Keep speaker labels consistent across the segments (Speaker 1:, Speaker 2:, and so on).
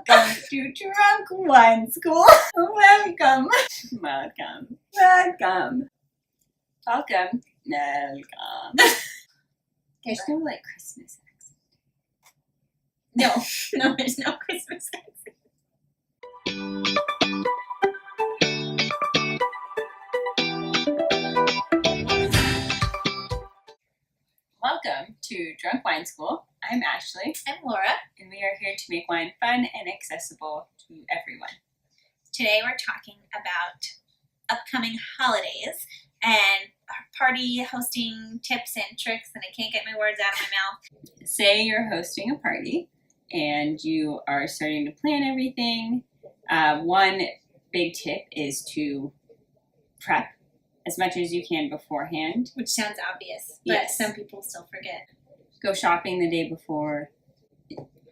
Speaker 1: Welcome to Drunk Wine School. Welcome. Welcome. Welcome. Welcome. Welcome. There's no like Christmas accent.
Speaker 2: No, there's no Christmas accent.
Speaker 1: Welcome to Drunk Wine School. I'm Ashley.
Speaker 2: I'm Laura.
Speaker 1: And we are here to make wine fun and accessible to everyone.
Speaker 2: Today we're talking about upcoming holidays and party hosting tips and tricks, and I can't get my words out of my mouth.
Speaker 1: Say you're hosting a party and you are starting to plan everything. One big tip is to prep as much as you can beforehand.
Speaker 2: Which sounds obvious, but
Speaker 1: Yes.
Speaker 2: some people still forget.
Speaker 1: Go shopping the day before.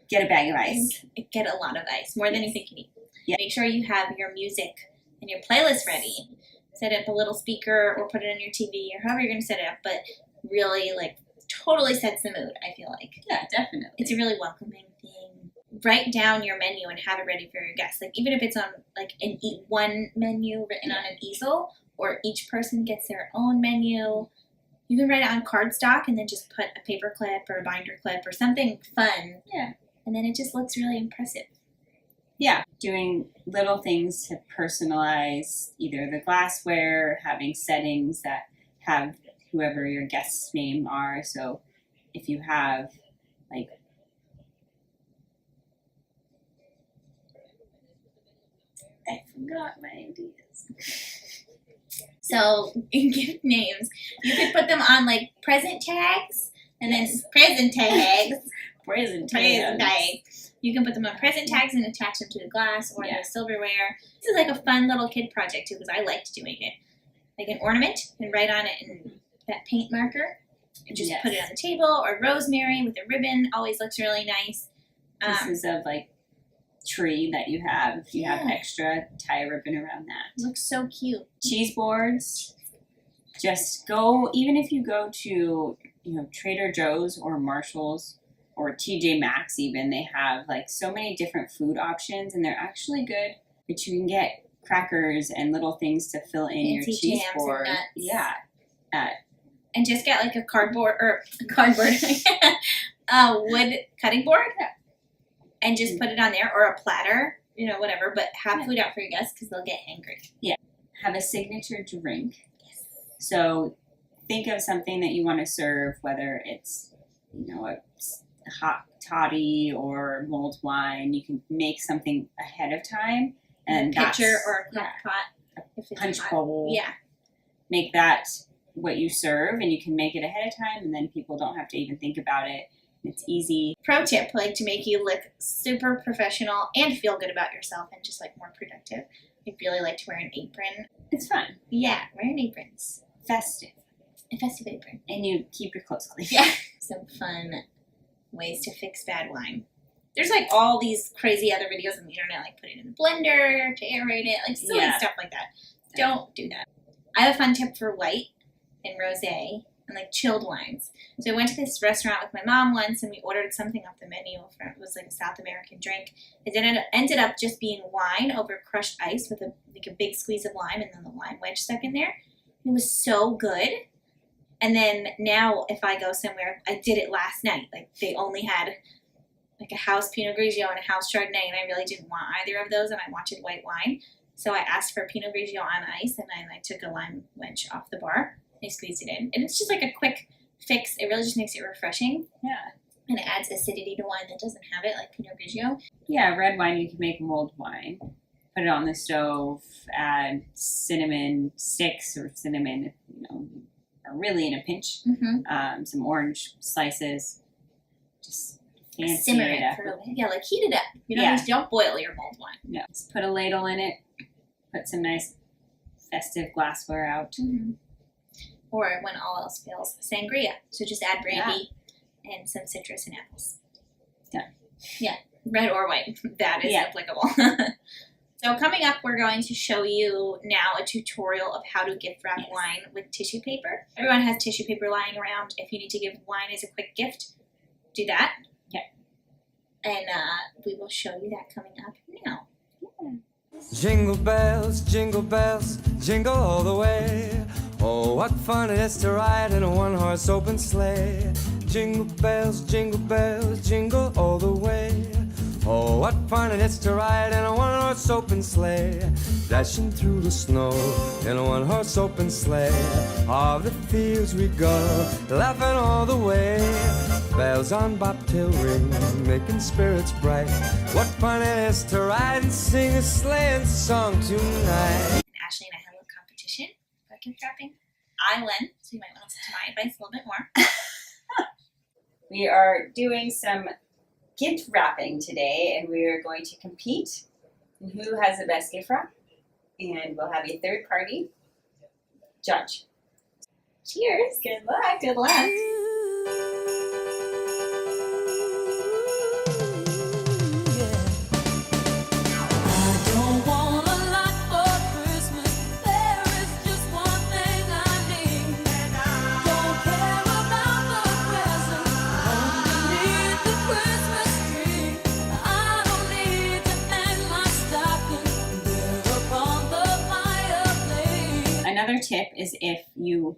Speaker 1: Get a bag of ice.
Speaker 2: Get a lot of ice, more than you think you need.
Speaker 1: Yeah.
Speaker 2: Make sure you have your music and your playlist ready. Set up a little speaker or put it on your TV or however you're going to set it up, but really totally sets the mood, I feel like.
Speaker 1: Yeah, definitely.
Speaker 2: It's a really welcoming thing. Write down your menu and have it ready for your guests. Like even if it's on one menu written on an easel, or each person gets their own menu. You can write it on cardstock and then just put a paper clip or a binder clip or something fun.
Speaker 1: Yeah.
Speaker 2: And then it just looks really impressive.
Speaker 1: Yeah, doing little things to personalize either the glassware, having settings that have whoever your guest's name are. So if you have I forgot my ideas.
Speaker 2: So in gift names, you could put them on present tags and then present tags.
Speaker 1: Present
Speaker 2: tags. You can put them on present tags and attach them to the glass or the silverware. This is like a fun little kid project too because I liked doing it. Like an ornament and write on it in that paint marker and just put it on the table, or rosemary with a ribbon always looks really nice.
Speaker 1: Pieces of tree that you have. If you have extra, tie a ribbon around that.
Speaker 2: It looks so cute.
Speaker 1: Cheese boards. Just go, even if you go to Trader Joe's or Marshall's or TJ Maxx even, they have so many different food options and they're actually good. But you can get crackers and little things to fill in your cheese board.
Speaker 2: And nuts.
Speaker 1: Yeah.
Speaker 2: And just get a cardboard wood cutting board and just put it on there, or a platter, whatever, but have food out for your guests because they'll get hangry.
Speaker 1: Yeah. Have a signature drink. Yes. So think of something that you want to serve, whether it's, a hot toddy or mulled wine. You can make something ahead of time. And
Speaker 2: a pitcher or a crock pot.
Speaker 1: A punch bowl.
Speaker 2: Yeah.
Speaker 1: Make that what you serve, and you can make it ahead of time, and then people don't have to even think about it. It's easy.
Speaker 2: Pro tip, to make you look super professional and feel good about yourself and just more productive. I really like to wear an apron.
Speaker 1: It's fun.
Speaker 2: Yeah, wear an apron. It's
Speaker 1: festive.
Speaker 2: A festive apron.
Speaker 1: And you keep your clothes clean.
Speaker 2: Yeah. Some fun ways to fix bad wine. There's all these crazy other videos on the internet, put it in the blender to aerate it, silly stuff like that. Don't do that. I have a fun tip for white and rosé and chilled wines. So I went to this restaurant with my mom once and we ordered something off the menu. It was a South American drink. It ended up just being wine over crushed ice with a big squeeze of lime and then the lime wedge stuck in there. It was so good. And then now if I go somewhere, I did it last night. They only had a house Pinot Grigio and a house Chardonnay, and I really didn't want either of those, and I wanted white wine. So I asked for Pinot Grigio on ice, and I took a lime wedge off the bar. I squeezed it in. And it's just a quick fix. It really just makes it refreshing.
Speaker 1: Yeah.
Speaker 2: And it adds acidity to wine that doesn't have it, like Pinot Grigio.
Speaker 1: Yeah, red wine, you can make mulled wine. Put it on the stove, add cinnamon sticks or cinnamon, if are really in a pinch.
Speaker 2: Mm-hmm.
Speaker 1: Some orange slices. Just fancy
Speaker 2: simmer
Speaker 1: it up.
Speaker 2: for a little. Yeah, heat it up. Don't boil your mulled wine.
Speaker 1: No, just put a ladle in it. Put some nice festive glassware out.
Speaker 2: Mm-hmm. Or when all else fails, sangria. So just add brandy and some citrus and apples.
Speaker 1: Done.
Speaker 2: Yeah, red or white. That is applicable. So coming up, we're going to show you now a tutorial of how to gift wrap wine with tissue paper. Everyone has tissue paper lying around. If you need to give wine as a quick gift, do that.
Speaker 1: Yeah.
Speaker 2: And we will show you that coming up now.
Speaker 3: Jingle bells, jingle all the way. Oh, what fun it is to ride in a one-horse open sleigh. Jingle bells, jingle all the way. Oh, what fun it is to ride in a one-horse open sleigh. Dashing through the snow in a one-horse open sleigh. O'er the fields we go, laughing all the way. Bells on bobtail ring, making spirits bright. What fun it is to ride and sing a sleighing song tonight.
Speaker 2: Ashley and I had a little competition for gift wrapping. I won, so you might want to listen to my advice a little bit more.
Speaker 1: We are doing some gift wrapping today, and we are going to compete in who has the best gift wrap. And we'll have a third party judge. Cheers! Good luck!
Speaker 2: Good luck.
Speaker 1: Another tip is if you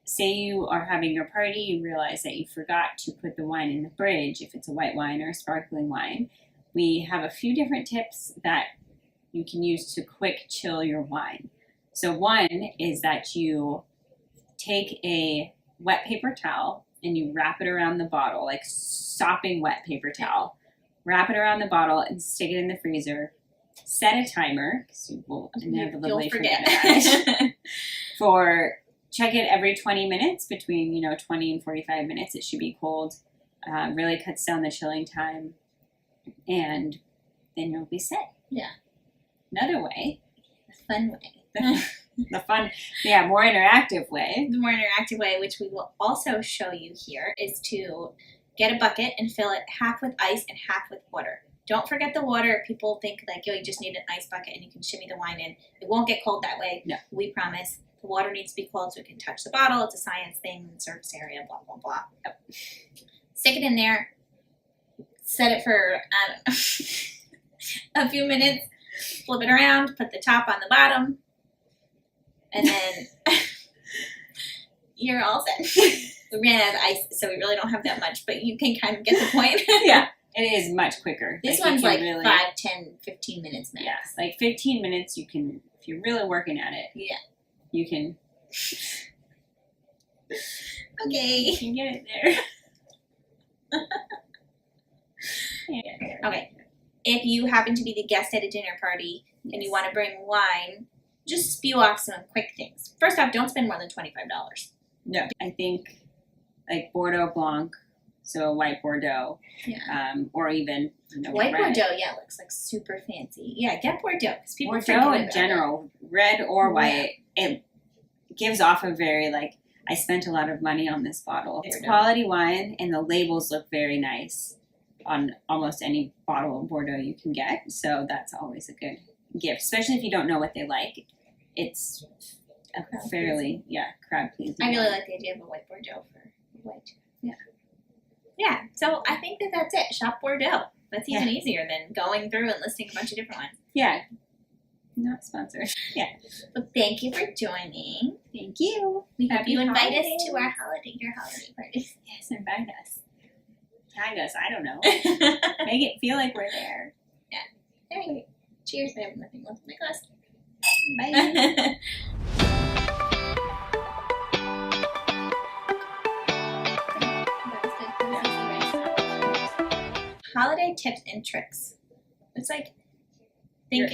Speaker 1: say you are having your party, you realize that you forgot to put the wine in the fridge, if it's a white wine or a sparkling wine, we have a few different tips that you can use to quick chill your wine. So one is that you take a wet paper towel and you wrap it around the bottle, like sopping wet paper towel. Wrap it around the bottle and stick it in the freezer. Set a timer, because you will inevitably forget about it. Check it every 20 minutes, between 20 and 45 minutes. It should be cold. Really cuts down the chilling time, and then you'll be set.
Speaker 2: Yeah.
Speaker 1: Another way,
Speaker 2: The fun way.
Speaker 1: the fun, more interactive way.
Speaker 2: The more interactive way, which we will also show you here, is to get a bucket and fill it half with ice and half with water. Don't forget the water. People think like, you just need an ice bucket and you can shimmy the wine in. It won't get cold that way.
Speaker 1: No.
Speaker 2: We promise. The water needs to be cold so it can touch the bottle. It's a science thing, surface area, blah, blah, blah. Yep. Stick it in there. Set it for a few minutes. Flip it around. Put the top on the bottom. And then you're all set. We ran out of ice, so we really don't have that much, but you can kind of get the point.
Speaker 1: Yeah. It is much quicker.
Speaker 2: This one's like really, 5, 10, 15 minutes max.
Speaker 1: Yeah, like 15 minutes you can, if you're really working at it.
Speaker 2: Yeah.
Speaker 1: You can.
Speaker 2: Okay.
Speaker 1: You can get it there. Yeah.
Speaker 2: Okay. If you happen to be the guest at a dinner party and you want to bring wine, just spew off some quick things. First off, don't spend more than $25.
Speaker 1: No. I think like Bordeaux Blanc, so a white Bordeaux, or even
Speaker 2: white
Speaker 1: red.
Speaker 2: Bordeaux, looks like super fancy. Yeah, get Bordeaux because people
Speaker 1: Bordeaux in general, red or white, it gives off a very I spent a lot of money on this bottle. It's quality wine, and the labels look very nice on almost any bottle of Bordeaux you can get. So that's always a good gift, especially if you don't know what they like. It's a fairly crowd pleasing.
Speaker 2: I really like the idea of a white Bordeaux for white. Yeah, so I think that's it. Shop Bordeaux. That's even easier than going through and listing a bunch of different ones.
Speaker 1: Yeah. Not sponsored. Yeah.
Speaker 2: But thank you for joining.
Speaker 1: Thank you.
Speaker 2: We hope you invite us to your holiday parties.
Speaker 1: Yes, invite us. Tag us. I don't know. Make it feel like we're there.
Speaker 2: Yeah. Anyway, cheers. I have nothing left in my glass.
Speaker 1: Bye.
Speaker 2: Holiday tips and tricks. It's like, think.